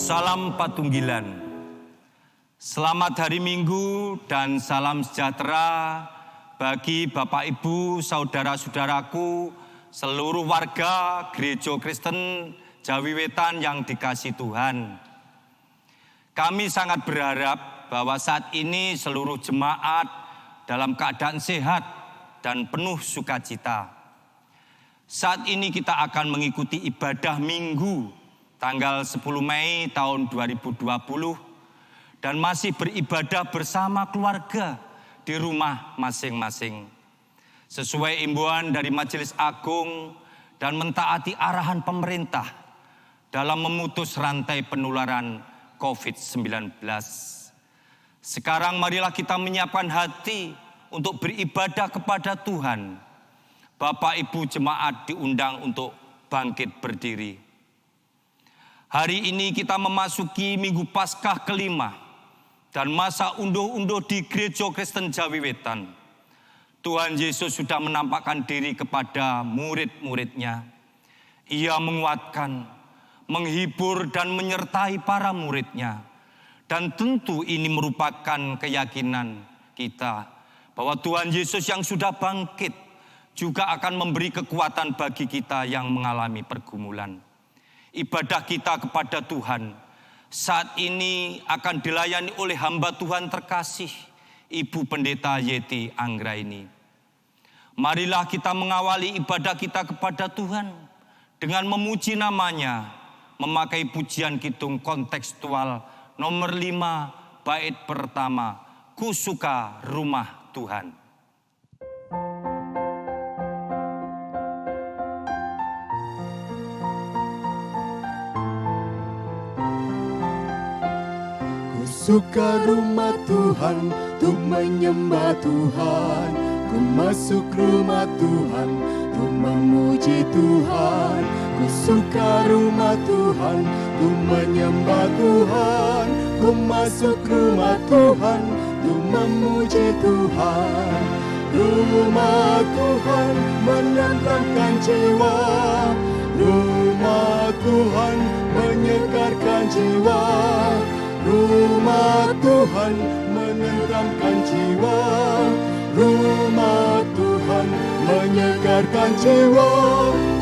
Salam Patunggilan. Selamat hari Minggu dan salam sejahtera bagi Bapak Ibu, saudara-saudaraku, seluruh warga Gereja Kristen Jawi Wetan yang dikasihi Tuhan. Kami sangat berharap bahwa saat ini seluruh jemaat dalam keadaan sehat dan penuh sukacita. Saat ini kita akan mengikuti ibadah Minggu tanggal 10 Mei tahun 2020 dan masih beribadah bersama keluarga di rumah masing-masing. Sesuai imbauan dari Majelis Agung dan mentaati arahan pemerintah dalam memutus rantai penularan COVID-19. Sekarang marilah kita menyiapkan hati untuk beribadah kepada Tuhan. Bapak Ibu jemaat diundang untuk bangkit berdiri. Hari ini kita memasuki Minggu Paskah kelima dan masa unduh-unduh di Gereja Kristen Jawi Wetan. Tuhan Yesus sudah menampakkan diri kepada murid-muridnya. Ia menguatkan, menghibur dan menyertai para muridnya. Dan tentu ini merupakan keyakinan kita bahwa Tuhan Yesus yang sudah bangkit juga akan memberi kekuatan bagi kita yang mengalami pergumulan. Ibadah kita kepada Tuhan saat ini akan dilayani oleh hamba Tuhan terkasih, Ibu Pendeta Yeti Anggraini. Marilah kita mengawali ibadah kita kepada Tuhan dengan memuji namanya, memakai pujian kidung kontekstual nomor 5 bait pertama, Ku Suka Rumah Tuhan. Suka rumah Tuhan, untuk menyembah Tuhan. Ku masuk rumah Tuhan, untuk memuji Tuhan. Ku Ku suka rumah Tuhan, ku menyembah Tuhan. Ku masuk rumah Tuhan, ku memuji Tuhan. Rumah Tuhan menenangkan jiwa. Rumah Tuhan menyegarkan jiwa. Rumah Tuhan menenangkan jiwa. Rumah Tuhan menyegarkan jiwa.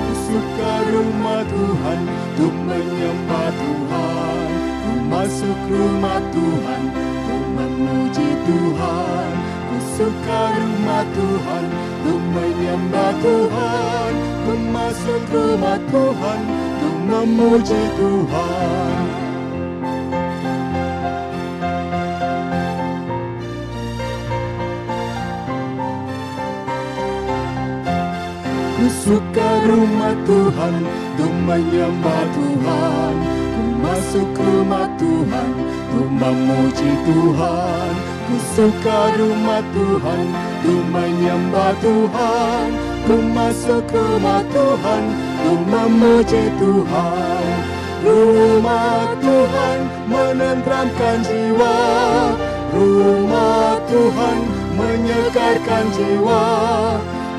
Ku suka rumah Tuhan, untuk menyembah Tuhan. Ku masuk rumah Tuhan, untuk memuji Tuhan. Ku suka rumah Tuhan, untuk menyembah Tuhan. Ku masuk rumah Tuhan, untuk memuji Tuhan. Ku suka rumah Tuhan, untuk menyembah Tuhan. Ku masuk rumah Tuhan, untuk memuji Tuhan. Ku suka rumah Tuhan, untuk menyembah Tuhan. Ku masuk rumah Tuhan, untuk memuji Tuhan. Rumah Tuhan menenteramkan jiwa. Rumah Tuhan menyegarkan jiwa.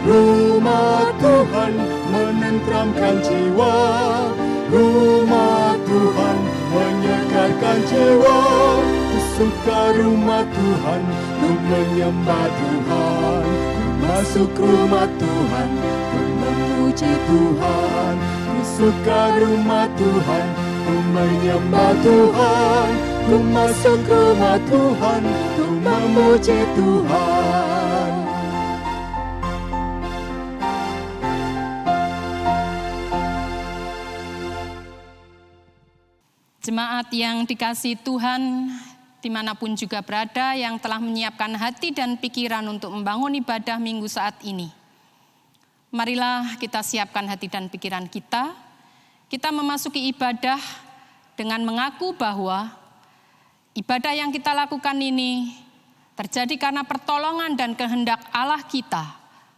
Rumah Tuhan menenteramkan jiwa. Rumah Tuhan menyegarkan jiwa. Ku suka rumah Tuhan, untuk menyembah Tuhan. Ku masuk rumah Tuhan, untuk memuji Tuhan. Ku suka rumah Tuhan, untuk menyembah Tuhan. Ku masuk rumah Tuhan, untuk memuji Tuhan. Jemaat yang dikasihi Tuhan, dimanapun juga berada, yang telah menyiapkan hati dan pikiran untuk membangun ibadah minggu saat ini. Marilah kita siapkan hati dan pikiran kita. Kita memasuki ibadah dengan mengaku bahwa ibadah yang kita lakukan ini terjadi karena pertolongan dan kehendak Allah kita.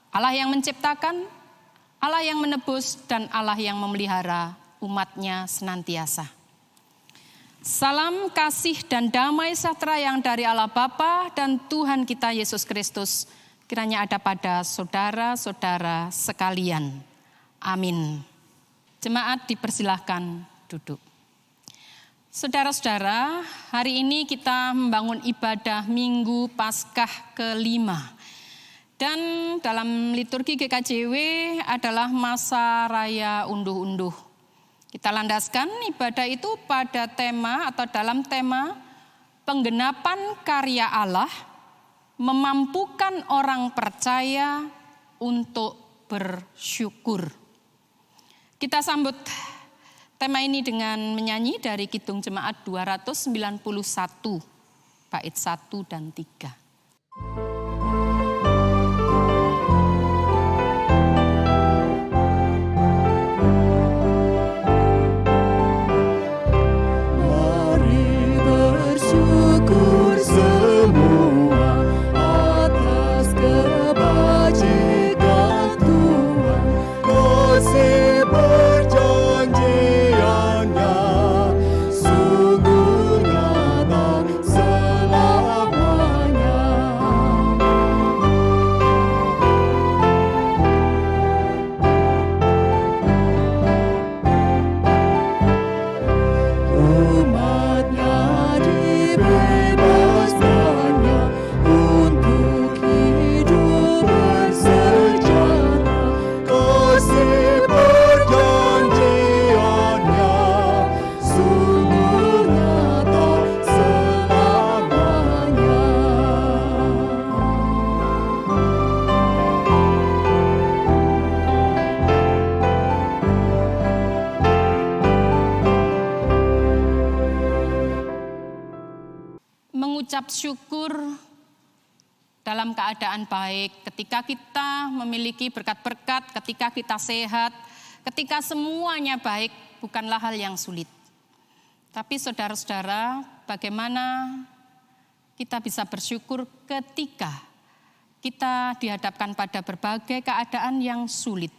Allah yang menciptakan, Allah yang menebus, dan Allah yang memelihara umat-Nya senantiasa. Salam kasih dan damai sejahtera yang dari Allah Bapa dan Tuhan kita Yesus Kristus kiranya ada pada saudara-saudara sekalian. Amin. Jemaat dipersilahkan duduk. Saudara-saudara, hari ini kita membangun ibadah Minggu Paskah ke-5. Dan dalam liturgi GKJW adalah masa raya unduh-unduh. Kita landaskan ibadah itu pada tema atau dalam tema penggenapan karya Allah, memampukan orang percaya untuk bersyukur. Kita sambut tema ini dengan menyanyi dari Kidung Jemaat 291, bait 1 dan 3. Mengucap syukur dalam keadaan baik, ketika kita memiliki berkat-berkat, ketika kita sehat, ketika semuanya baik, bukanlah hal yang sulit. Tapi saudara-saudara, bagaimana kita bisa bersyukur ketika kita dihadapkan pada berbagai keadaan yang sulit?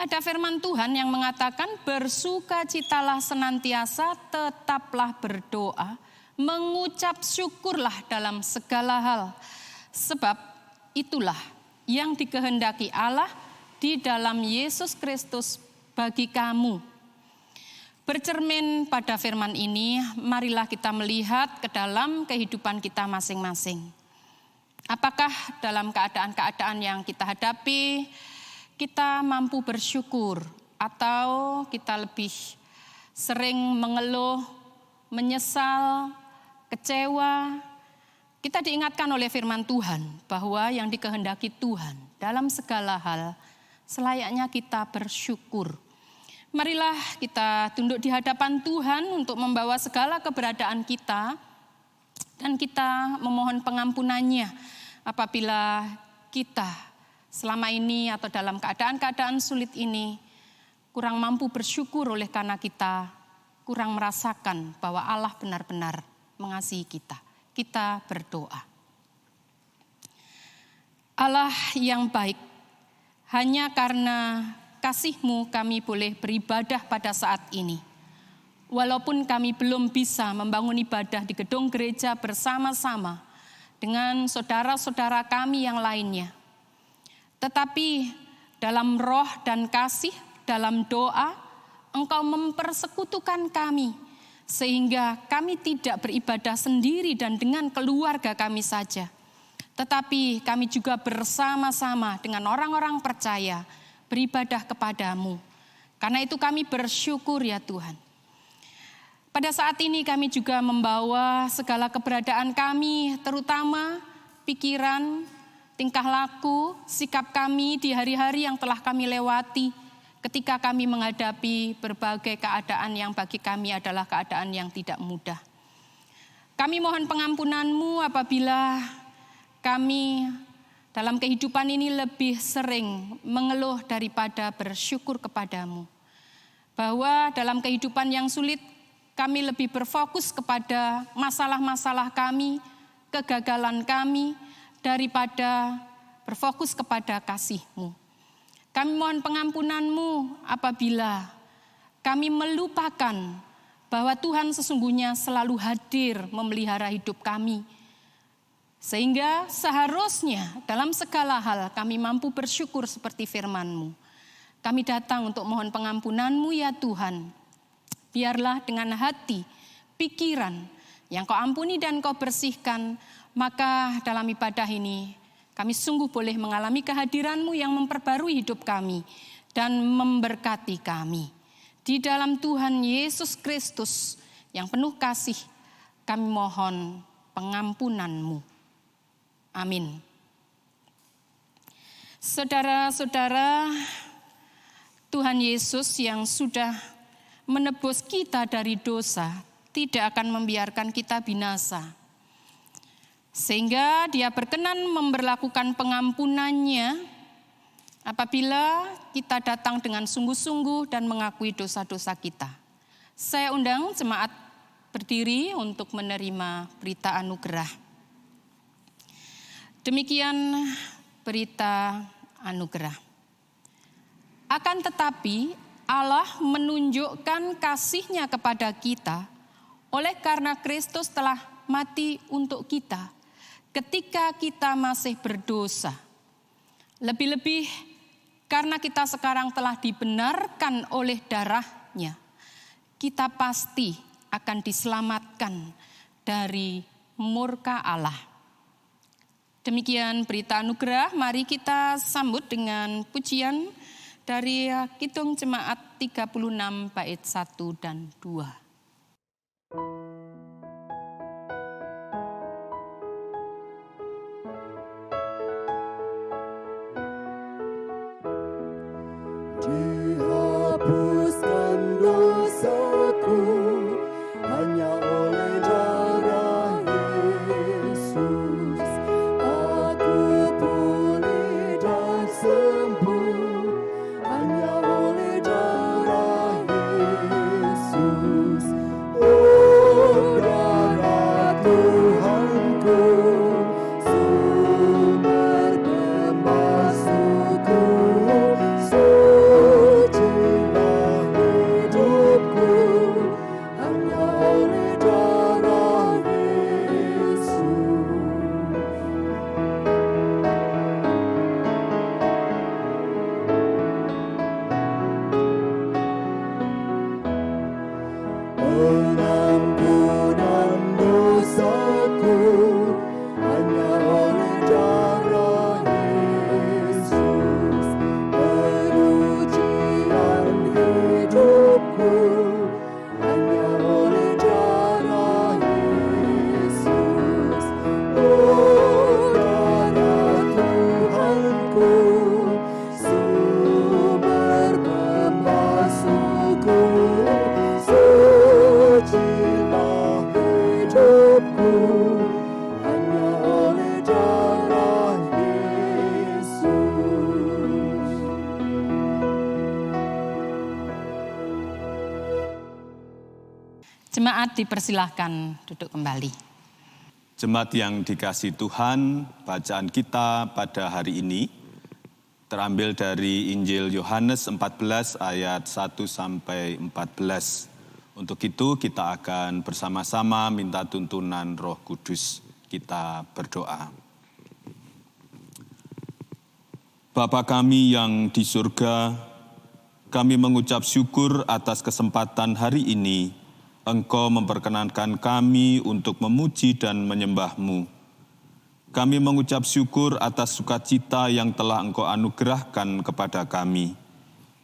Ada firman Tuhan yang mengatakan, bersukacitalah senantiasa, tetaplah berdoa, mengucap syukurlah dalam segala hal. Sebab itulah yang dikehendaki Allah di dalam Yesus Kristus bagi kamu. Bercermin pada firman ini, marilah kita melihat ke dalam kehidupan kita masing-masing. Apakah dalam keadaan-keadaan yang kita hadapi, kita mampu bersyukur, atau kita lebih sering mengeluh, menyesal, kecewa? Kita diingatkan oleh firman Tuhan bahwa yang dikehendaki Tuhan dalam segala hal selayaknya kita bersyukur. Marilah kita tunduk di hadapan Tuhan untuk membawa segala keberadaan kita dan kita memohon pengampunannya apabila kita selama ini atau dalam keadaan-keadaan sulit ini kurang mampu bersyukur oleh karena kita kurang merasakan bahwa Allah benar-benar mengasihi kita. Kita berdoa. Allah yang baik, hanya karena kasih-Mu kami boleh beribadah pada saat ini. Walaupun kami belum bisa membangun ibadah di gedung gereja bersama-sama dengan saudara-saudara kami yang lainnya. Tetapi dalam roh dan kasih, dalam doa, Engkau mempersekutukan kami, sehingga kami tidak beribadah sendiri dan dengan keluarga kami saja. Tetapi kami juga bersama-sama dengan orang-orang percaya beribadah kepadamu. Karena itu kami bersyukur ya Tuhan. Pada saat ini kami juga membawa segala keberadaan kami, terutama pikiran, tingkah laku, sikap kami di hari-hari yang telah kami lewati ketika kami menghadapi berbagai keadaan yang bagi kami adalah keadaan yang tidak mudah. Kami mohon pengampunan-Mu apabila kami dalam kehidupan ini lebih sering mengeluh daripada bersyukur kepadamu. Bahwa dalam kehidupan yang sulit kami lebih berfokus kepada masalah-masalah kami, kegagalan kami, daripada berfokus kepada kasih-Mu. Kami mohon pengampunan-Mu apabila kami melupakan bahwa Tuhan sesungguhnya selalu hadir memelihara hidup kami. Sehingga seharusnya dalam segala hal kami mampu bersyukur seperti firman-Mu. Kami datang untuk mohon pengampunan-Mu ya Tuhan. Biarlah dengan hati, pikiran yang Kau ampuni dan Kau bersihkan, maka dalam ibadah ini kami sungguh boleh mengalami kehadiran-Mu yang memperbarui hidup kami dan memberkati kami. Di dalam Tuhan Yesus Kristus yang penuh kasih, kami mohon pengampunan-Mu. Amin. Saudara-saudara, Tuhan Yesus yang sudah menebus kita dari dosa tidak akan membiarkan kita binasa. Sehingga Dia berkenan memberlakukan pengampunannya apabila kita datang dengan sungguh-sungguh dan mengakui dosa-dosa kita. Saya undang jemaat berdiri untuk menerima berita anugerah. Demikian berita anugerah. Akan tetapi Allah menunjukkan kasih-Nya kepada kita oleh karena Kristus telah mati untuk kita ketika kita masih berdosa. Lebih-lebih karena kita sekarang telah dibenarkan oleh darah-Nya, kita pasti akan diselamatkan dari murka Allah. Demikian berita anugerah, mari kita sambut dengan pujian dari Kidung Jemaat 36 bait 1 dan 2. Dihapuskan dosaku hanya oleh darah Yesus. Aku pulih dan sembuh hanya oleh darah Yesus. pengampunan dosaku hanya oleh darah Yesus, penyucian hidupku hanya oleh darah Yesus. Oh, darah Tuhanku, sumber pembasuhku, sucilah hidupku hanya oleh darah Yesus. Jemaat dipersilahkan duduk kembali. Jemaat yang dikasihi Tuhan, bacaan kita pada hari ini terambil dari Injil Yohanes 14 ayat 1 sampai 14. Untuk itu kita akan bersama-sama minta tuntunan Roh Kudus. Kita berdoa. Bapa kami yang di surga, kami mengucap syukur atas kesempatan hari ini Engkau memperkenankan kami untuk memuji dan menyembah-Mu. Kami mengucap syukur atas sukacita yang telah Engkau anugerahkan kepada kami.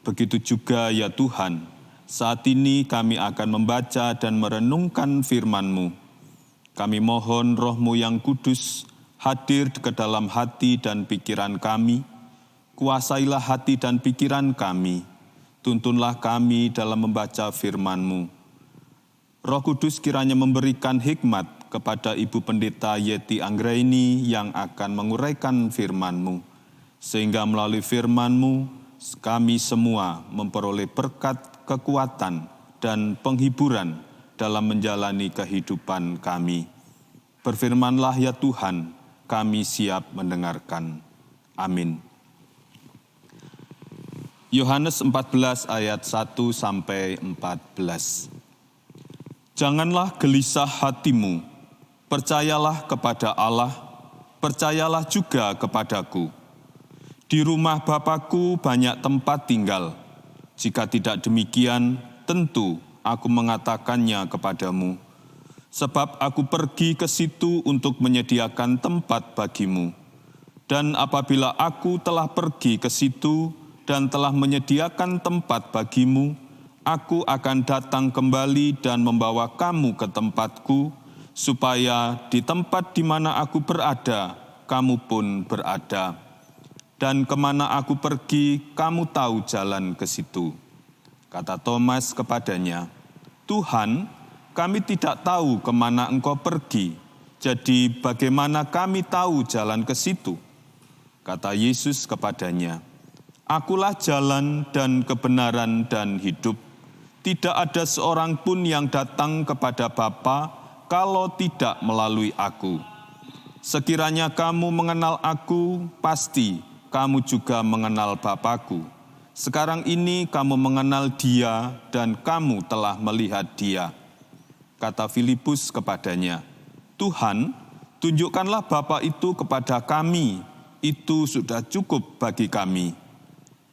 Begitu juga ya Tuhan, saat ini kami akan membaca dan merenungkan firman-Mu. Kami mohon Roh-Mu yang kudus hadir ke dalam hati dan pikiran kami. Kuasailah hati dan pikiran kami. Tuntunlah kami dalam membaca firman-Mu. Roh Kudus kiranya memberikan hikmat kepada Ibu Pendeta Yeti Anggraini yang akan menguraikan firman-Mu. Sehingga melalui firman-Mu, kami semua memperoleh berkat, kekuatan, dan penghiburan dalam menjalani kehidupan kami. Berfirmanlah ya Tuhan, kami siap mendengarkan. Amin. Yohanes 14 ayat 1 sampai 14. Janganlah gelisah hatimu, percayalah kepada Allah, percayalah juga kepadaku. Di rumah Bapa-Ku banyak tempat tinggal. Jika tidak demikian, tentu aku mengatakannya kepadamu. Sebab aku pergi ke situ untuk menyediakan tempat bagimu. Dan apabila aku telah pergi ke situ dan telah menyediakan tempat bagimu, aku akan datang kembali dan membawa kamu ke tempatku, supaya di tempat di mana aku berada, kamu pun berada. Dan kemana aku pergi, kamu tahu jalan ke situ. Kata Thomas kepadanya, Tuhan, kami tidak tahu kemana Engkau pergi, jadi bagaimana kami tahu jalan ke situ? Kata Yesus kepadanya, Akulah jalan dan kebenaran dan hidup. Tidak ada seorang pun yang datang kepada Bapa kalau tidak melalui aku. Sekiranya kamu mengenal aku, pasti kamu juga mengenal Bapa-Ku. Sekarang ini kamu mengenal Dia dan kamu telah melihat Dia. Kata Filipus kepadanya, Tuhan, tunjukkanlah Bapa itu kepada kami, itu sudah cukup bagi kami.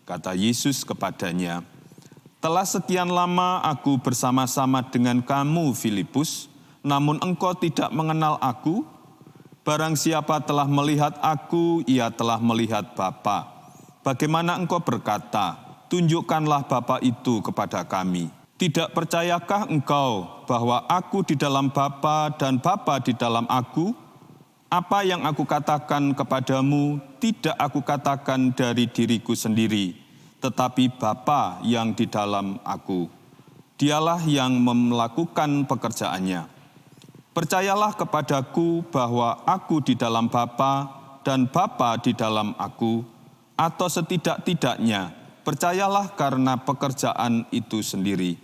Kata Yesus kepadanya, telah sekian lama aku bersama-sama dengan kamu, Filipus, namun engkau tidak mengenal aku. Barang siapa telah melihat aku, ia telah melihat Bapa. Bagaimana engkau berkata, tunjukkanlah Bapa itu kepada kami. Tidak percayakah engkau bahwa aku di dalam Bapa dan Bapa di dalam aku? Apa yang aku katakan kepadamu, tidak aku katakan dari diriku sendiri, tetapi Bapa yang di dalam aku. Dialah yang melakukan pekerjaannya. Percayalah kepadaku bahwa aku di dalam Bapa dan Bapa di dalam aku, atau setidak-tidaknya percayalah karena pekerjaan itu sendiri.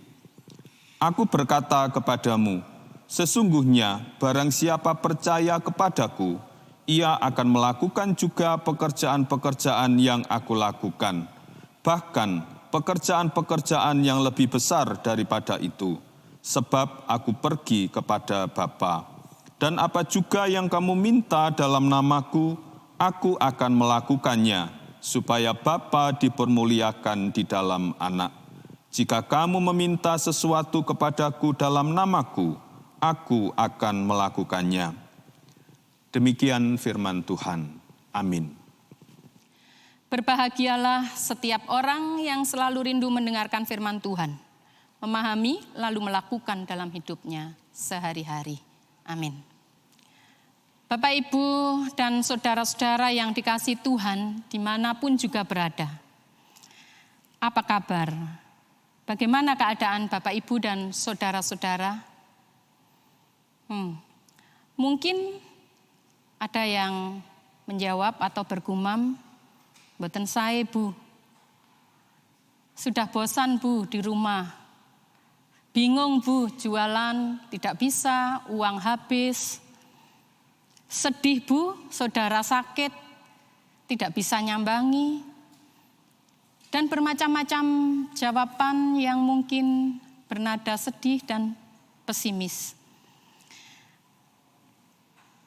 Aku berkata kepadamu, sesungguhnya barang siapa percaya kepadaku, ia akan melakukan juga pekerjaan-pekerjaan yang aku lakukan. Bahkan pekerjaan-pekerjaan yang lebih besar daripada itu, sebab aku pergi kepada Bapa. Dan apa juga yang kamu minta dalam namaku, aku akan melakukannya, supaya Bapa dipermuliakan di dalam Anak. Jika kamu meminta sesuatu kepadaku dalam namaku, aku akan melakukannya. Demikian firman Tuhan. Amin. Berbahagialah setiap orang yang selalu rindu mendengarkan firman Tuhan, memahami lalu melakukan dalam hidupnya sehari-hari. Amin. Bapak, Ibu, dan saudara-saudara yang dikasihi Tuhan dimanapun juga berada. Apa kabar? Bagaimana keadaan Bapak, Ibu, dan saudara-saudara? Mungkin ada yang menjawab atau bergumam, "Mboten sae, Bu. Sudah bosan, Bu, di rumah. Bingung, Bu, jualan tidak bisa, uang habis. Sedih, Bu, saudara sakit, tidak bisa nyambangi." Dan bermacam-macam jawaban yang mungkin bernada sedih dan pesimis.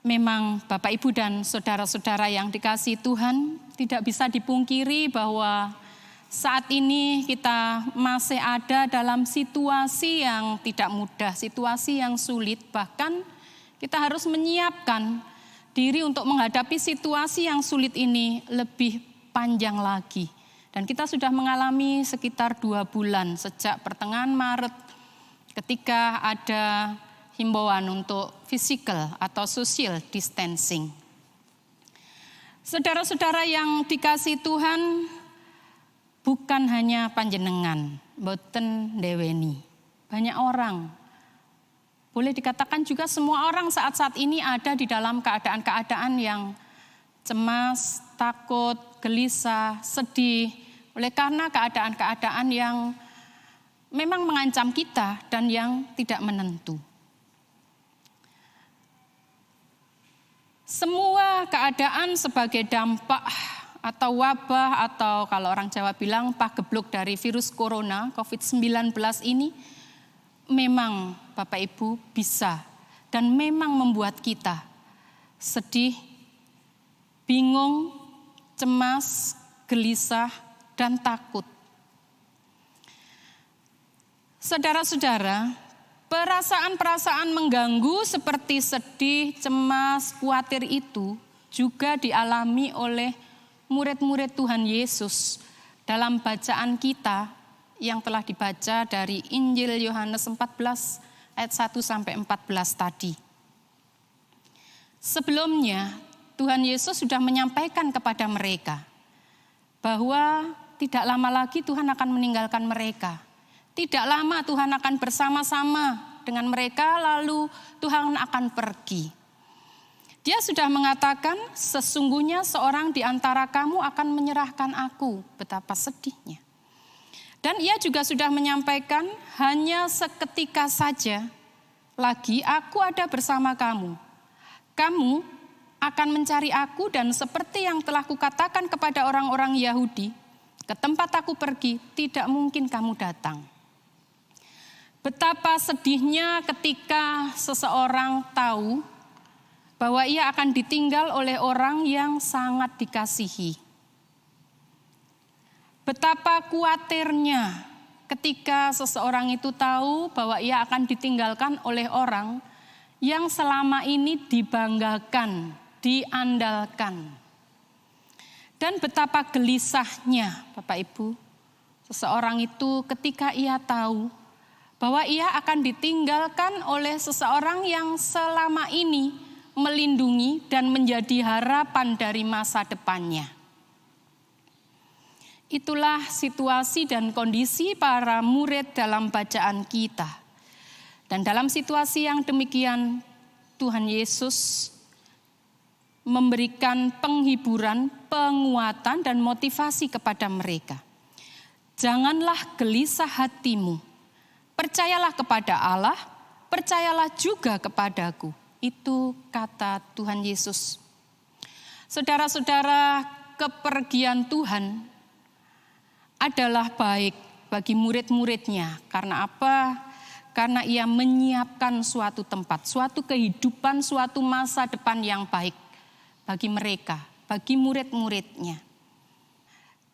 Memang Bapak, Ibu, dan saudara-saudara yang dikasihi Tuhan, tidak bisa dipungkiri bahwa saat ini kita masih ada dalam situasi yang tidak mudah, situasi yang sulit. Bahkan kita harus menyiapkan diri untuk menghadapi situasi yang sulit ini lebih panjang lagi. Dan kita sudah mengalami sekitar 2 bulan sejak pertengahan Maret ketika ada himbauan untuk physical atau social distancing. Saudara-saudara yang dikasihi Tuhan, bukan hanya panjenengan, mboten ndeweni. Banyak orang, boleh dikatakan juga semua orang saat-saat ini ada di dalam keadaan-keadaan yang cemas, takut, gelisah, sedih, oleh karena keadaan-keadaan yang memang mengancam kita dan yang tidak menentu. Semua keadaan sebagai dampak atau wabah atau kalau orang Jawa bilang pagebluk dari virus corona COVID-19 ini memang Bapak Ibu bisa dan memang membuat kita sedih, bingung, cemas, gelisah, dan takut. Saudara-saudara, perasaan-perasaan mengganggu seperti sedih, cemas, khawatir itu juga dialami oleh murid-murid Tuhan Yesus dalam bacaan kita yang telah dibaca dari Injil Yohanes 14 ayat 1 sampai 14 tadi. Sebelumnya Tuhan Yesus sudah menyampaikan kepada mereka bahwa tidak lama lagi Tuhan akan meninggalkan mereka. Tidak lama Tuhan akan bersama-sama dengan mereka, lalu Tuhan akan pergi. Dia sudah mengatakan, sesungguhnya seorang di antara kamu akan menyerahkan aku. Betapa sedihnya. Dan ia juga sudah menyampaikan, hanya seketika saja lagi aku ada bersama kamu. Kamu akan mencari aku dan seperti yang telah kukatakan kepada orang-orang Yahudi, ke tempat aku pergi tidak mungkin kamu datang. Betapa sedihnya ketika seseorang tahu bahwa ia akan ditinggal oleh orang yang sangat dikasihi. Betapa khawatirnya ketika seseorang itu tahu bahwa ia akan ditinggalkan oleh orang yang selama ini dibanggakan, diandalkan. Dan betapa gelisahnya Bapak Ibu, seseorang itu ketika ia tahu bahwa ia akan ditinggalkan oleh seseorang yang selama ini melindungi dan menjadi harapan dari masa depannya. Itulah situasi dan kondisi para murid dalam bacaan kita. Dan dalam situasi yang demikian, Tuhan Yesus memberikan penghiburan, penguatan, dan motivasi kepada mereka. Janganlah gelisah hatimu. Percayalah kepada Allah, percayalah juga kepadaku. Itu kata Tuhan Yesus. Saudara-saudara, kepergian Tuhan adalah baik bagi murid-muridnya. Karena apa? Karena ia menyiapkan suatu tempat, suatu kehidupan, suatu masa depan yang baik bagi mereka, bagi murid-muridnya.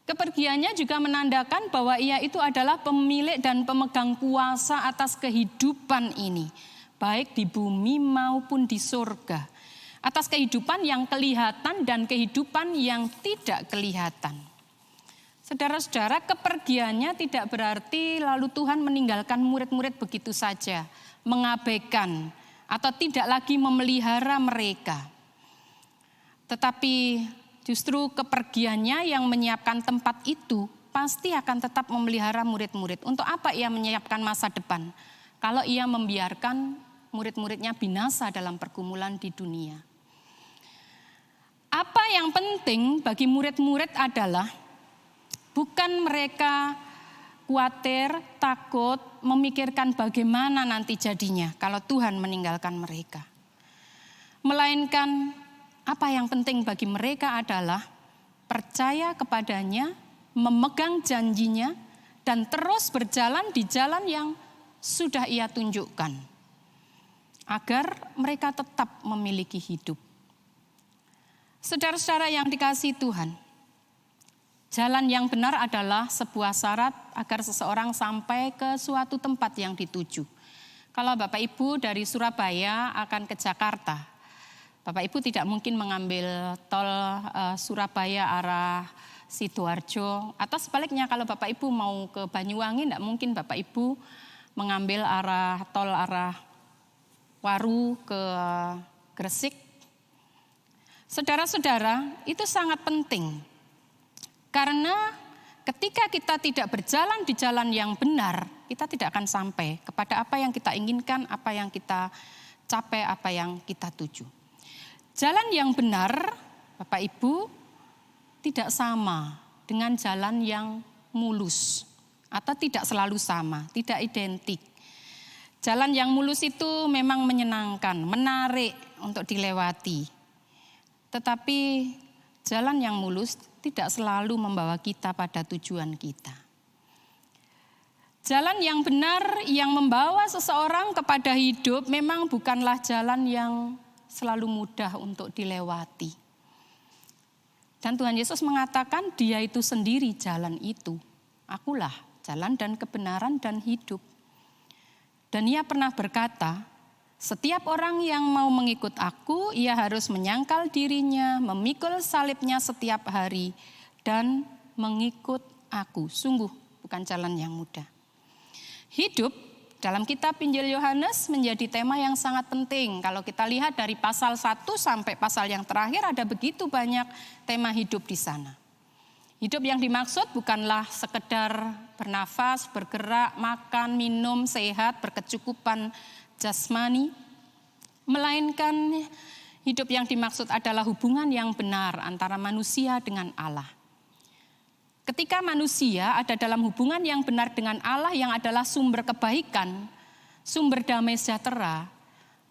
Kepergiannya juga menandakan bahwa ia itu adalah pemilik dan pemegang kuasa atas kehidupan ini, baik di bumi maupun di surga. Atas kehidupan yang kelihatan dan kehidupan yang tidak kelihatan. Saudara-saudara, kepergiannya tidak berarti lalu Tuhan meninggalkan murid-murid begitu saja, mengabaikan atau tidak lagi memelihara mereka. Tetapi justru kepergiannya yang menyiapkan tempat itu pasti akan tetap memelihara murid-murid. Untuk apa ia menyiapkan masa depan? Kalau ia membiarkan murid-muridnya binasa dalam pergumulan di dunia. Apa yang penting bagi murid-murid adalah bukan mereka khawatir, takut, memikirkan bagaimana nanti jadinya kalau Tuhan meninggalkan mereka. Melainkan apa yang penting bagi mereka adalah percaya kepadanya, memegang janjinya, dan terus berjalan di jalan yang sudah ia tunjukkan. Agar mereka tetap memiliki hidup. Saudara-saudara yang dikasihi Tuhan, jalan yang benar adalah sebuah syarat agar seseorang sampai ke suatu tempat yang dituju. Kalau Bapak Ibu dari Surabaya akan ke Jakarta, Bapak Ibu tidak mungkin mengambil tol Surabaya arah Sidoarjo, atau sebaliknya kalau Bapak Ibu mau ke Banyuwangi, tidak mungkin Bapak Ibu mengambil tol arah Waru ke Gresik. Saudara-saudara, itu sangat penting. Karena ketika kita tidak berjalan di jalan yang benar, kita tidak akan sampai kepada apa yang kita inginkan, apa yang kita capai, apa yang kita tuju. Jalan yang benar, Bapak Ibu, tidak sama dengan jalan yang mulus atau tidak selalu sama, tidak identik. Jalan yang mulus itu memang menyenangkan, menarik untuk dilewati. Tetapi jalan yang mulus tidak selalu membawa kita pada tujuan kita. Jalan yang benar yang membawa seseorang kepada hidup memang bukanlah jalan yang selalu mudah untuk dilewati. Dan Tuhan Yesus mengatakan Dia itu sendiri jalan itu. Akulah jalan dan kebenaran dan hidup. Dan Ia pernah berkata, setiap orang yang mau mengikut aku, ia harus menyangkal dirinya, memikul salibnya setiap hari, dan mengikut aku. Sungguh bukan jalan yang mudah. Hidup dalam kitab Injil Yohanes menjadi tema yang sangat penting. Kalau kita lihat dari pasal 1 sampai pasal yang terakhir ada begitu banyak tema hidup di sana. Hidup yang dimaksud bukanlah sekedar bernafas, bergerak, makan, minum, sehat, berkecukupan jasmani. Melainkan hidup yang dimaksud adalah hubungan yang benar antara manusia dengan Allah. Ketika manusia ada dalam hubungan yang benar dengan Allah yang adalah sumber kebaikan, sumber damai sejahtera,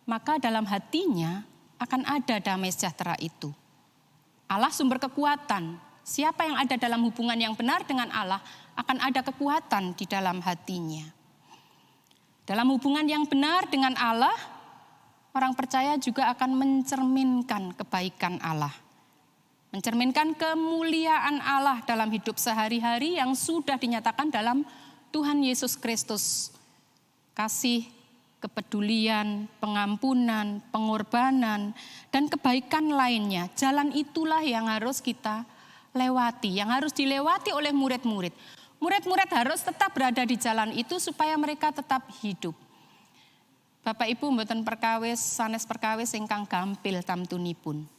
maka dalam hatinya akan ada damai sejahtera itu. Allah sumber kekuatan. Siapa yang ada dalam hubungan yang benar dengan Allah akan ada kekuatan di dalam hatinya. Dalam hubungan yang benar dengan Allah, orang percaya juga akan mencerminkan kebaikan Allah. Mencerminkan kemuliaan Allah dalam hidup sehari-hari yang sudah dinyatakan dalam Tuhan Yesus Kristus. Kasih, kepedulian, pengampunan, pengorbanan, dan kebaikan lainnya. Jalan itulah yang harus kita lewati, yang harus dilewati oleh murid-murid. Murid-murid harus tetap berada di jalan itu supaya mereka tetap hidup. Bapak Ibu mboten perkawis, sanes perkawis ingkang gampil tamtunipun.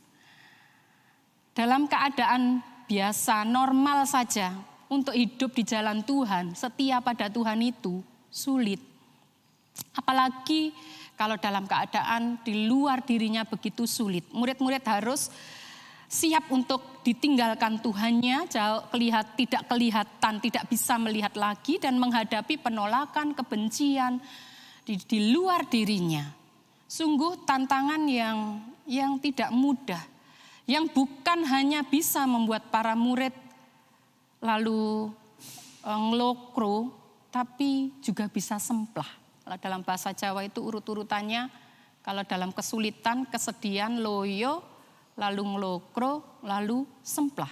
Dalam keadaan biasa, normal saja untuk hidup di jalan Tuhan, setia pada Tuhan itu sulit. Apalagi kalau dalam keadaan di luar dirinya begitu sulit. Murid-murid harus siap untuk ditinggalkan Tuhannya, tidak kelihatan, tidak bisa melihat lagi dan menghadapi penolakan, kebencian di luar dirinya. Sungguh tantangan yang tidak mudah, yang bukan hanya bisa membuat para murid lalu ngelokro, tapi juga bisa semplah. Kalau dalam bahasa Jawa itu urut-urutannya, kalau dalam kesulitan, kesedihan, loyo, lalu ngelokro, lalu semplah.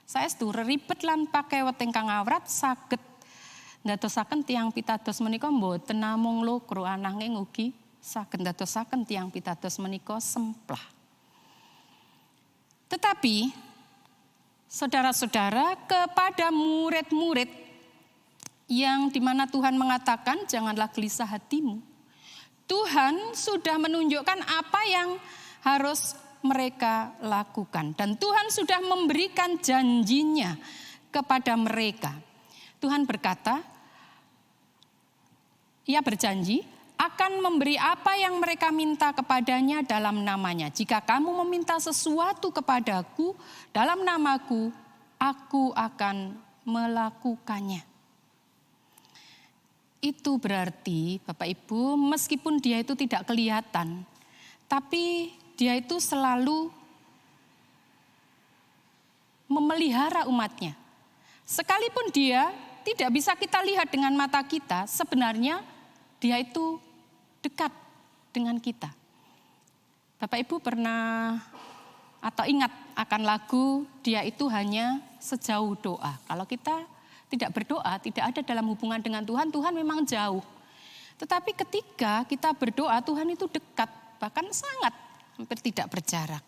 Saestu ribet lan pakewet ingkang awrat saged ndadosaken tiyang pitados menika mboten namung lokro ananging ugi saged ndadosaken tiyang pitados menika semplah. Tetapi saudara-saudara, kepada murid-murid yang dimana Tuhan mengatakan janganlah gelisah hatimu, Tuhan sudah menunjukkan apa yang harus mereka lakukan. Dan Tuhan sudah memberikan janjinya kepada mereka. Tuhan berkata, Ia berjanji akan memberi apa yang mereka minta kepadanya dalam namanya. Jika kamu meminta sesuatu kepadaku dalam namaku, aku akan melakukannya. Itu berarti Bapak Ibu, meskipun dia itu tidak kelihatan, tapi dia itu selalu memelihara umatnya. Sekalipun dia tidak bisa kita lihat dengan mata kita, sebenarnya dia itu dekat dengan kita. Bapak Ibu pernah atau ingat akan lagu Dia Itu Hanya Sejauh Doa. Kalau kita tidak berdoa, tidak ada dalam hubungan dengan Tuhan, Tuhan memang jauh. Tetapi ketika kita berdoa, Tuhan itu dekat, bahkan sangat hampir tidak berjarak.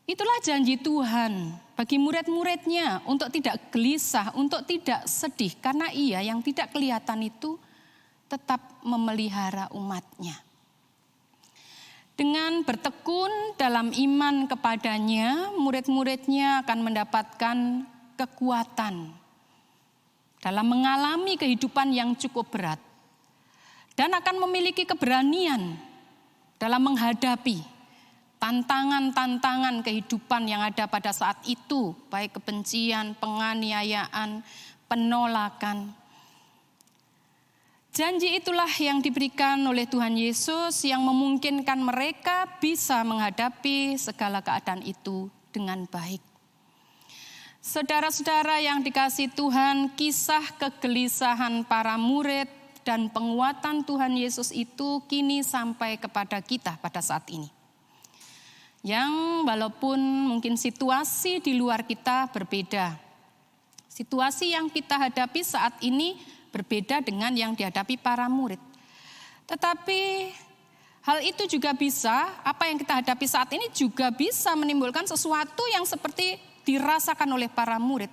Itulah janji Tuhan bagi murid-muridnya untuk tidak gelisah, untuk tidak sedih. Karena Ia yang tidak kelihatan itu tetap memelihara umatnya. Dengan bertekun dalam iman kepadanya, murid-muridnya akan mendapatkan kekuatan dalam mengalami kehidupan yang cukup berat. Dan akan memiliki keberanian dalam menghadapi tantangan-tantangan kehidupan yang ada pada saat itu, baik kebencian, penganiayaan, penolakan. Janji itulah yang diberikan oleh Tuhan Yesus yang memungkinkan mereka bisa menghadapi segala keadaan itu dengan baik. Saudara-saudara yang dikasihi Tuhan, kisah kegelisahan para murid dan penguatan Tuhan Yesus itu kini sampai kepada kita pada saat ini. Yang walaupun mungkin situasi di luar kita berbeda. Situasi yang kita hadapi saat ini berbeda dengan yang dihadapi para murid. Tetapi hal itu juga bisa, apa yang kita hadapi saat ini juga bisa menimbulkan sesuatu yang seperti dirasakan oleh para murid.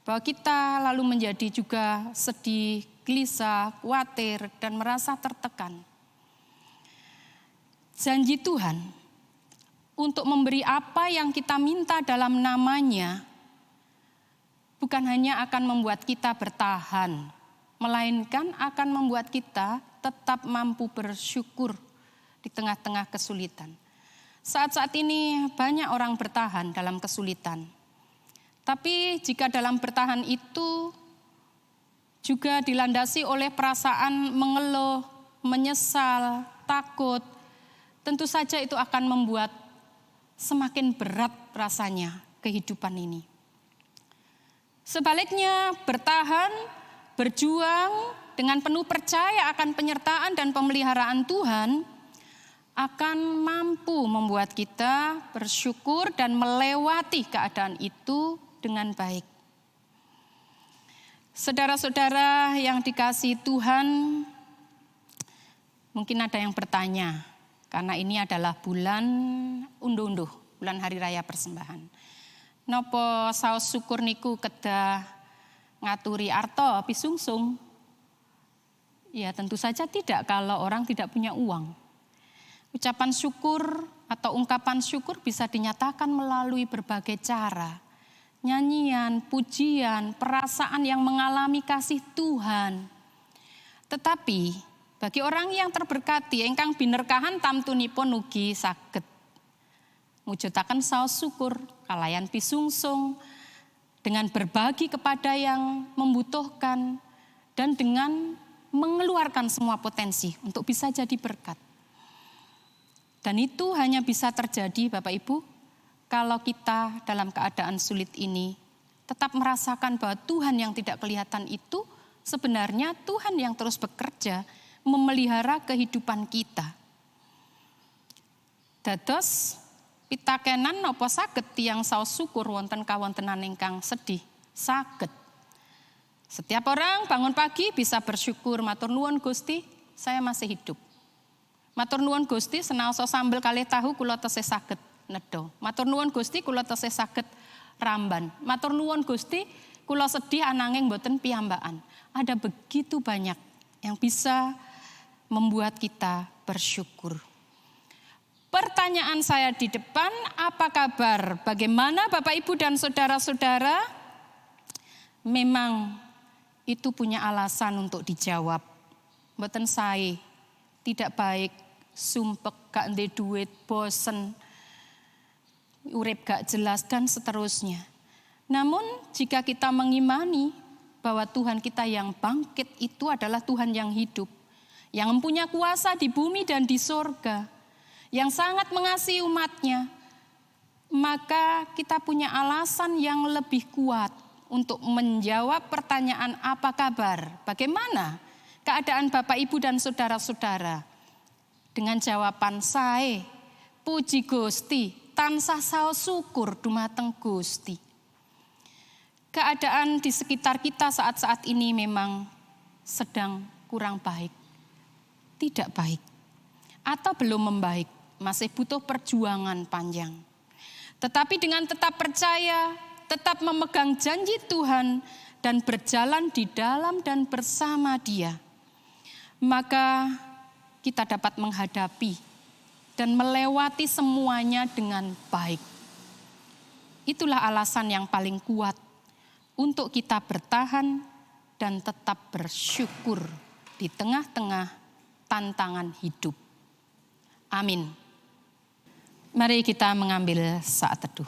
Bahwa kita lalu menjadi juga sedih, gelisah, khawatir, dan merasa tertekan. Janji Tuhan untuk memberi apa yang kita minta dalam namanya bukan hanya akan membuat kita bertahan, melainkan akan membuat kita tetap mampu bersyukur di tengah-tengah kesulitan. Saat-saat ini banyak orang bertahan dalam kesulitan. Tapi jika dalam bertahan itu juga dilandasi oleh perasaan mengeluh, menyesal, takut, tentu saja itu akan membuat semakin berat rasanya kehidupan ini. Sebaliknya bertahan, berjuang dengan penuh percaya akan penyertaan dan pemeliharaan Tuhan akan mampu membuat kita bersyukur dan melewati keadaan itu dengan baik. Saudara-saudara yang dikasihi Tuhan, mungkin ada yang bertanya, karena ini adalah bulan unduh-unduh, bulan Hari Raya Persembahan. Nopo saos syukur niku kedah ngaturi arto pisungsung? Ya tentu saja tidak kalau orang tidak punya uang. Ucapan syukur atau ungkapan syukur bisa dinyatakan melalui berbagai cara. Nyanyian, pujian, perasaan yang mengalami kasih Tuhan. Tetapi bagi orang yang terberkati, ingkang binerkahan tamtunipun ugi saged mujudaken saos syukur, kalayan pisungsung, dengan berbagi kepada yang membutuhkan, dan dengan mengeluarkan semua potensi untuk bisa jadi berkat. Dan itu hanya bisa terjadi Bapak Ibu, kalau kita dalam keadaan sulit ini tetap merasakan bahwa Tuhan yang tidak kelihatan itu sebenarnya Tuhan yang terus bekerja memelihara kehidupan kita. Dados pitakenan napa saged tiyang saos syukur wonten kawontenan ingkang sedih? Saged. Setiap orang bangun pagi bisa bersyukur, matur nuwun Gusti, saya masih hidup. Matur nuwun Gusti, senaosa sambel kalih tahu kula tesih saged nedha. Matur nuwun Gusti, kula tesih saged ramban. Matur nuwun Gusti, kula sedih ananging mboten piyambakan. Ada begitu banyak yang bisa membuat kita bersyukur. Pertanyaan saya di depan, apa kabar? Bagaimana Bapak Ibu dan saudara-saudara? Memang itu punya alasan untuk dijawab. Mboten sae, tidak baik, sumpek, gak ndek duit, bosen, urip gak jelas dan seterusnya. Namun jika kita mengimani bahwa Tuhan kita yang bangkit itu adalah Tuhan yang hidup, yang mempunyai kuasa di bumi dan di sorga, yang sangat mengasihi umatnya, maka kita punya alasan yang lebih kuat untuk menjawab pertanyaan apa kabar, bagaimana keadaan Bapak Ibu dan saudara-saudara. Dengan jawaban sae, puji Gusti, tansah saos syukur dumateng Gusti. Keadaan di sekitar kita saat-saat ini memang sedang kurang baik, tidak baik, atau belum membaik, masih butuh perjuangan panjang. Tetapi dengan tetap percaya, tetap memegang janji Tuhan dan berjalan di dalam dan bersama Dia, maka kita dapat menghadapi dan melewati semuanya dengan baik. Itulah alasan yang paling kuat untuk kita bertahan dan tetap bersyukur di tengah-tengah tantangan hidup. Amin. Mari kita mengambil saat teduh.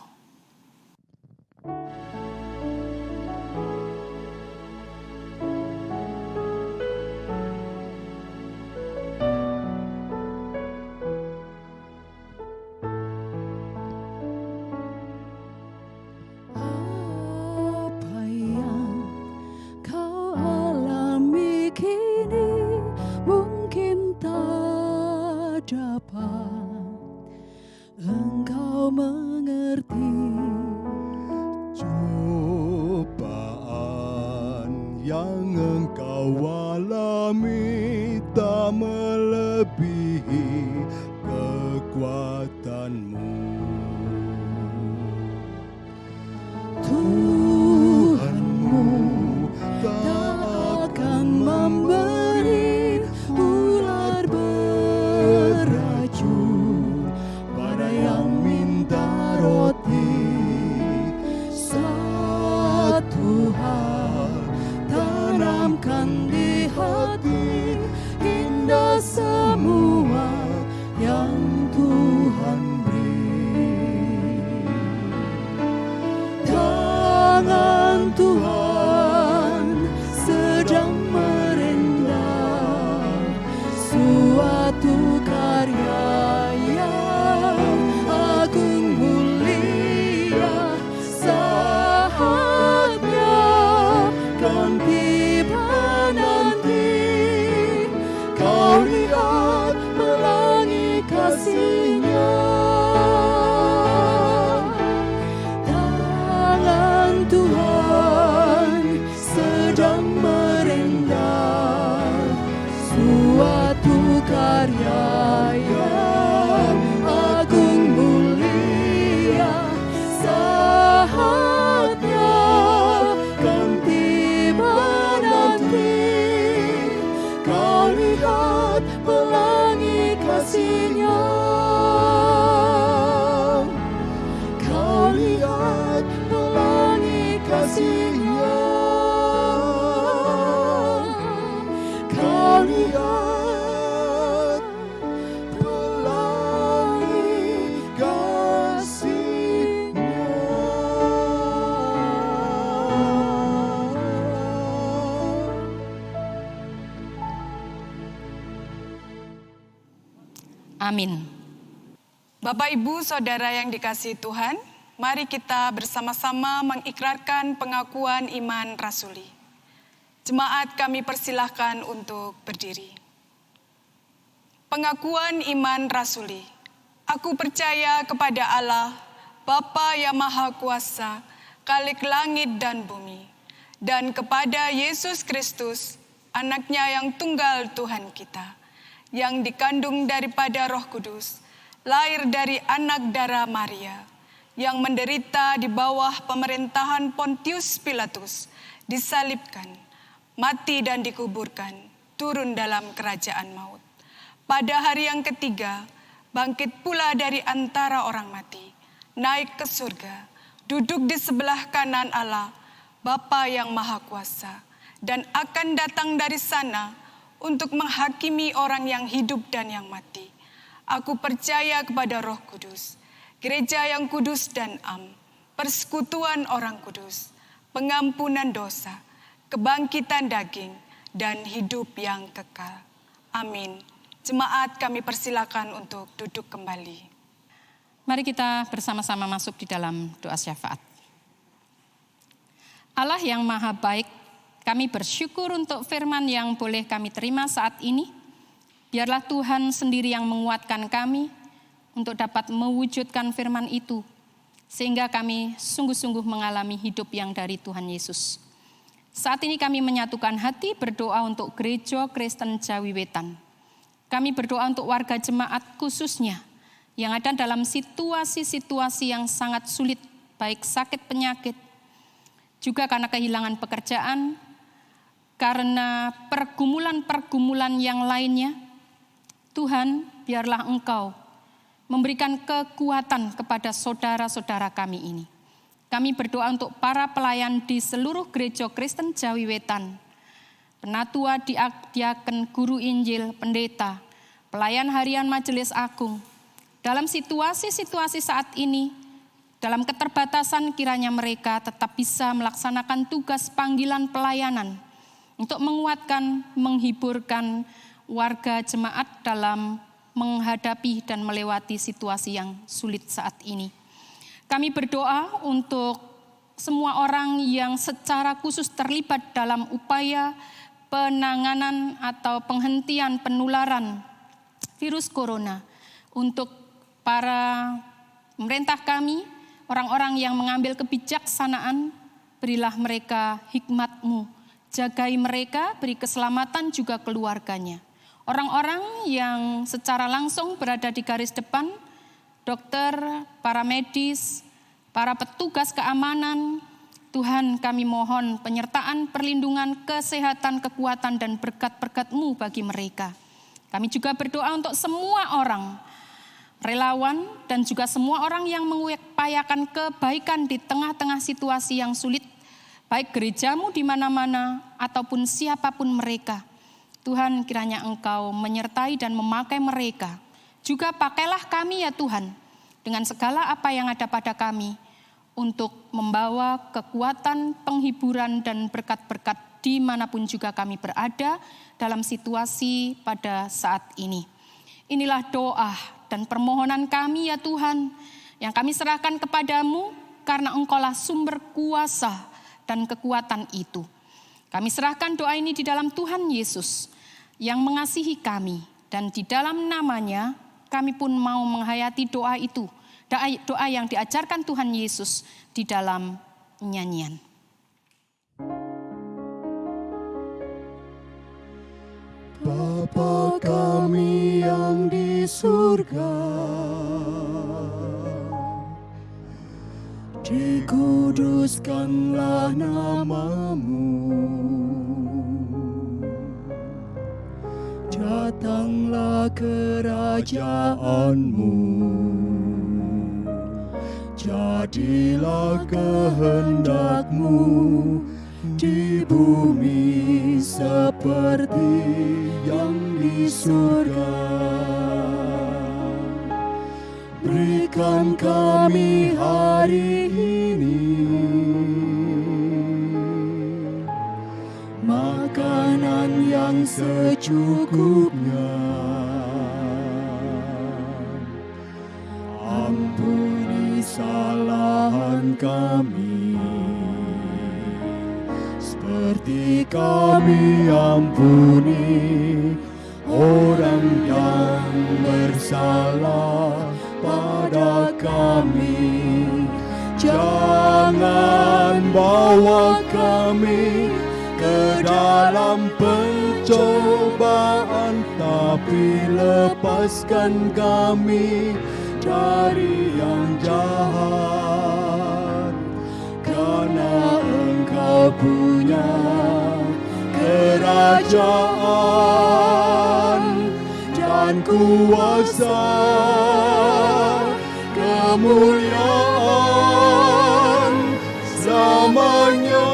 Apa yang kau alami kini mungkin tak dapat engkau mengerti. Cobaan yang engkau alami tak melebihi kekuatanmu. Tuhanmu tak akan memberi ular beracun pada yang minta roti. Satu hal tanamkan di hati, indah semua yang Tuhan beri. Tangan Tuhan sedang merendah suatu karya yang agung mulia. Saatnya kan tiba nanti, kau lihat pelangi kasih-Nya. Tangan Tuhan sedang merendah suatu karya yang agung mulia. Saatnya kan tiba nanti, kau lihat pelangi kasih-Nya. Kau lihat pelangi kasih-Nya. Kau lihat pelangi kasih-Nya. Amin. Bapak, Ibu, Saudara yang dikasihi Tuhan, mari kita bersama-sama mengikrarkan pengakuan iman rasuli. Jemaat kami persilahkan untuk berdiri. Pengakuan iman rasuli. Aku percaya kepada Allah, Bapa yang Maha Kuasa, Khalik langit dan bumi, dan kepada Yesus Kristus, Anaknya yang tunggal Tuhan kita, yang dikandung daripada Roh Kudus, lahir dari anak darah Maria, yang menderita di bawah pemerintahan Pontius Pilatus, disalibkan, mati dan dikuburkan, turun dalam kerajaan maut. Pada hari yang ketiga, bangkit pula dari antara orang mati, naik ke surga, duduk di sebelah kanan Allah, Bapa yang Maha Kuasa, dan akan datang dari sana untuk menghakimi orang yang hidup dan yang mati. Aku percaya kepada Roh Kudus, gereja yang kudus dan am, persekutuan orang kudus, pengampunan dosa, kebangkitan daging, dan hidup yang kekal. Amin. Jemaat, kami persilakan untuk duduk kembali. Mari kita bersama-sama masuk di dalam doa syafaat. Allah yang Maha Baik, kami bersyukur untuk firman yang boleh kami terima saat ini. Biarlah Tuhan sendiri yang menguatkan kami untuk dapat mewujudkan firman itu, sehingga kami sungguh-sungguh mengalami hidup yang dari Tuhan Yesus. Saat ini kami menyatukan hati berdoa untuk Gereja Kristen Jawi Wetan. Kami berdoa untuk warga jemaat khususnya yang ada dalam situasi-situasi yang sangat sulit, baik sakit penyakit, juga karena kehilangan pekerjaan, karena pergumulan-pergumulan yang lainnya. Tuhan, biarlah Engkau memberikan kekuatan kepada saudara-saudara kami ini. Kami berdoa untuk para pelayan di seluruh Gereja Kristen Jawi Wetan, penatua, diaken, guru Injil, pendeta, pelayan harian Majelis Agung. Dalam situasi-situasi saat ini, dalam keterbatasan kiranya mereka tetap bisa melaksanakan tugas panggilan pelayanan untuk menguatkan, menghiburkan warga jemaat dalam menghadapi dan melewati situasi yang sulit saat ini. Kami berdoa untuk semua orang yang secara khusus terlibat dalam upaya penanganan atau penghentian penularan virus corona. Untuk para pemerintah kami, orang-orang yang mengambil kebijaksanaan, berilah mereka hikmat-Mu, jagai mereka, beri keselamatan juga keluarganya. Orang-orang yang secara langsung berada di garis depan, dokter, para medis, para petugas keamanan, Tuhan kami mohon penyertaan, perlindungan, kesehatan, kekuatan, dan berkat-berkat-Mu bagi mereka. Kami juga berdoa untuk semua orang, relawan, dan juga semua orang yang mengupayakan kebaikan di tengah-tengah situasi yang sulit, baik gerejamu di mana-mana ataupun siapapun mereka. Tuhan, kiranya Engkau menyertai dan memakai mereka. Juga pakailah kami ya Tuhan, dengan segala apa yang ada pada kami, untuk membawa kekuatan, penghiburan, dan berkat-berkat dimanapun juga kami berada dalam situasi pada saat ini. Inilah doa dan permohonan kami ya Tuhan, yang kami serahkan kepadamu, karena Engkaulah sumber kuasa dan kekuatan itu. Kami serahkan doa ini di dalam Tuhan Yesus, yang mengasihi kami, dan di dalam namanya kami pun mau menghayati doa itu, doa yang diajarkan Tuhan Yesus di dalam nyanyian. Bapa kami yang di surga, dikuduskanlah nama-Mu. Datanglah kerajaan-Mu, jadilah kehendak-Mu di bumi seperti yang di surga. Berikan kami hari ini makanan yang secukupnya. Ampuni kesalahan kami, seperti kami ampuni orang yang bersalah pada kami. Jangan bawa kami ke dalam pencobaan, tapi lepaskan kami dari yang jahat. Karena Engkau punya kerajaan dan kuasa, kemuliaan selamanya.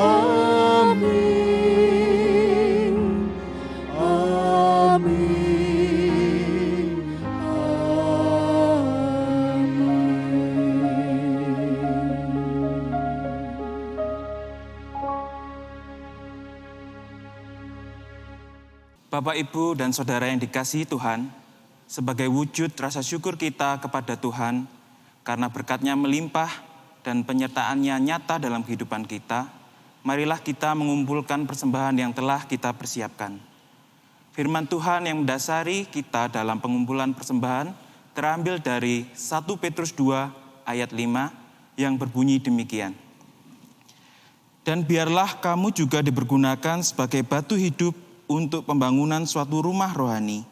Amin. Amin. Bapak, Ibu, dan Saudara yang dikasihi Tuhan, sebagai wujud rasa syukur kita kepada Tuhan, karena berkat-Nya melimpah dan penyertaan-Nya nyata dalam kehidupan kita, marilah kita mengumpulkan persembahan yang telah kita persiapkan. Firman Tuhan yang mendasari kita dalam pengumpulan persembahan terambil dari 1 Petrus 2 ayat 5 yang berbunyi demikian. Dan biarlah kamu juga dipergunakan sebagai batu hidup untuk pembangunan suatu rumah rohani,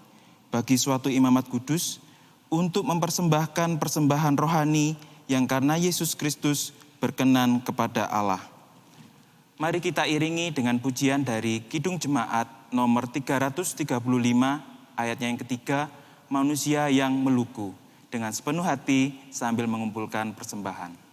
bagi suatu imamat kudus, untuk mempersembahkan persembahan rohani yang karena Yesus Kristus berkenan kepada Allah. Mari kita iringi dengan pujian dari Kidung Jemaat nomor 335, ayatnya yang ketiga, Manusia yang Meluku, dengan sepenuh hati sambil mengumpulkan persembahan.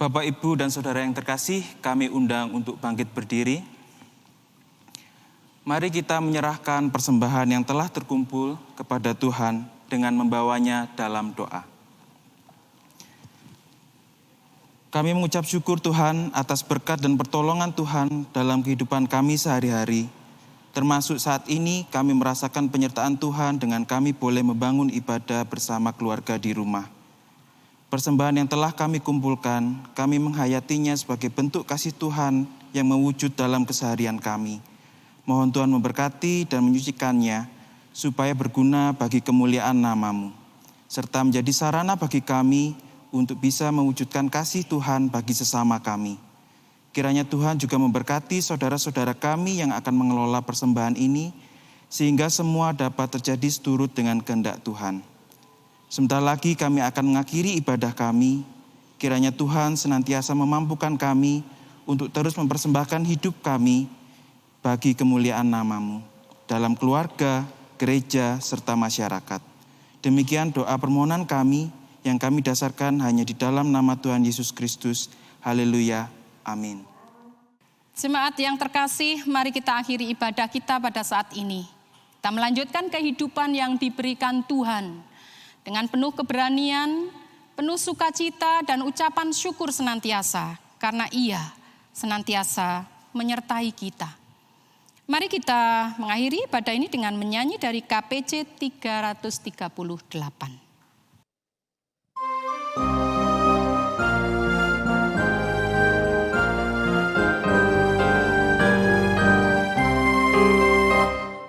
Bapak, Ibu, dan Saudara yang terkasih, kami undang untuk bangkit berdiri. Mari kita menyerahkan persembahan yang telah terkumpul kepada Tuhan dengan membawanya dalam doa. Kami mengucap syukur Tuhan atas berkat dan pertolongan Tuhan dalam kehidupan kami sehari-hari. Termasuk saat ini kami merasakan penyertaan Tuhan dengan kami boleh membangun ibadah bersama keluarga di rumah. Persembahan yang telah kami kumpulkan, kami menghayatinya sebagai bentuk kasih Tuhan yang mewujud dalam keseharian kami. Mohon Tuhan memberkati dan menyucikannya, supaya berguna bagi kemuliaan nama-Mu, serta menjadi sarana bagi kami untuk bisa mewujudkan kasih Tuhan bagi sesama kami. Kiranya Tuhan juga memberkati saudara-saudara kami yang akan mengelola persembahan ini, sehingga semua dapat terjadi seturut dengan kehendak Tuhan. Sebentar lagi kami akan mengakhiri ibadah kami. Kiranya Tuhan senantiasa memampukan kami untuk terus mempersembahkan hidup kami bagi kemuliaan nama-Mu dalam keluarga, gereja, serta masyarakat. Demikian doa permohonan kami yang kami dasarkan hanya di dalam nama Tuhan Yesus Kristus. Haleluya. Amin. Jemaat yang terkasih, mari kita akhiri ibadah kita pada saat ini. Kita melanjutkan kehidupan yang diberikan Tuhan dengan penuh keberanian, penuh sukacita dan ucapan syukur senantiasa, karena Ia senantiasa menyertai kita. Mari kita mengakhiri ibadah ini dengan menyanyi dari KPJ 338.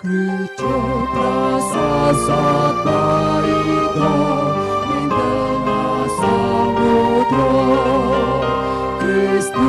Gereja prasasat baita ning tengah samudra, Kristus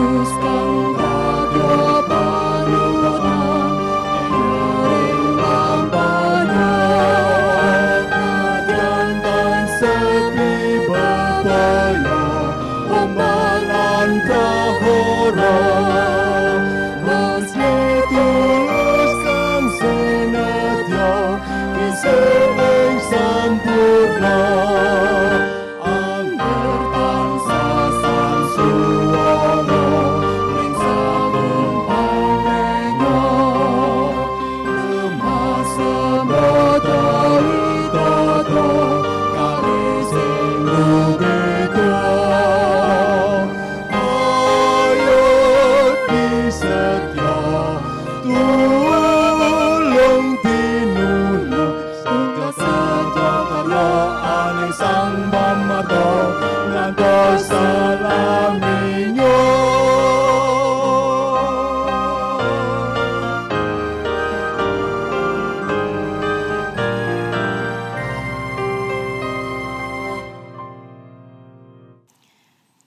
Santo Salaminyo.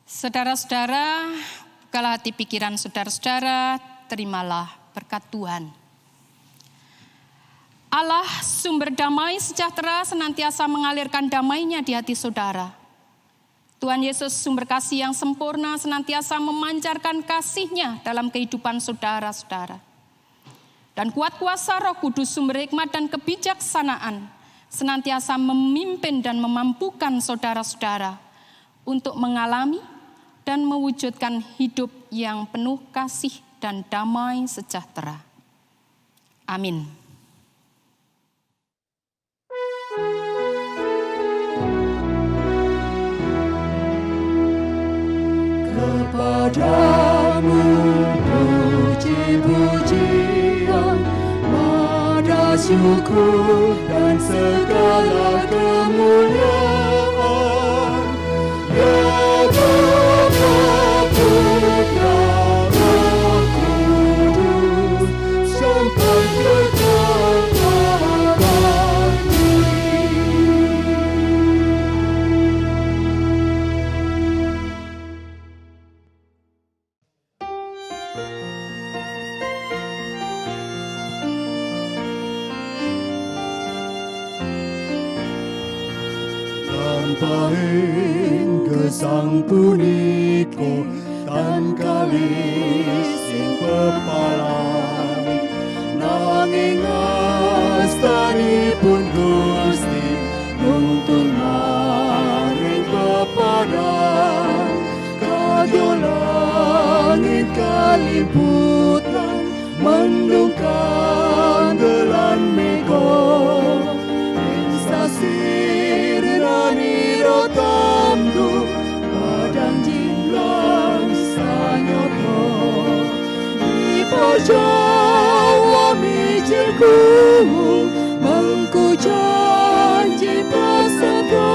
Saudara-saudara, bukalah hati pikiran saudara-saudara, terimalah berkat Tuhan. Allah sumber damai sejahtera senantiasa mengalirkan damai-Nya di hati saudara. Tuhan Yesus sumber kasih yang sempurna senantiasa memancarkan kasih-Nya dalam kehidupan saudara-saudara. Dan kuat kuasa Roh Kudus sumber hikmat dan kebijaksanaan senantiasa memimpin dan memampukan saudara-saudara untuk mengalami dan mewujudkan hidup yang penuh kasih dan damai sejahtera. Amin. Kepadamu puji-pujian, mada syukur dan segala kemuliaan. Ya Bapa, Putra, Roh Kudus, sampai kekal abadi. Lampahin gesang punika tan kalis sing pepalang, nanging astanipun Gusti nuntun maring pepadang, kadolangin kaliputan mendung kandelan mega, insasir naniro tamdu padang jinglang sanyoto, Jawa mijilku mengku janji prasaga,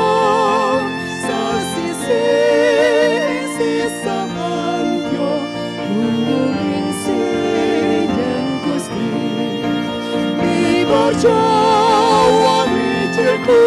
sasisi samantyo kuring sing Gusti. Jawa mijilku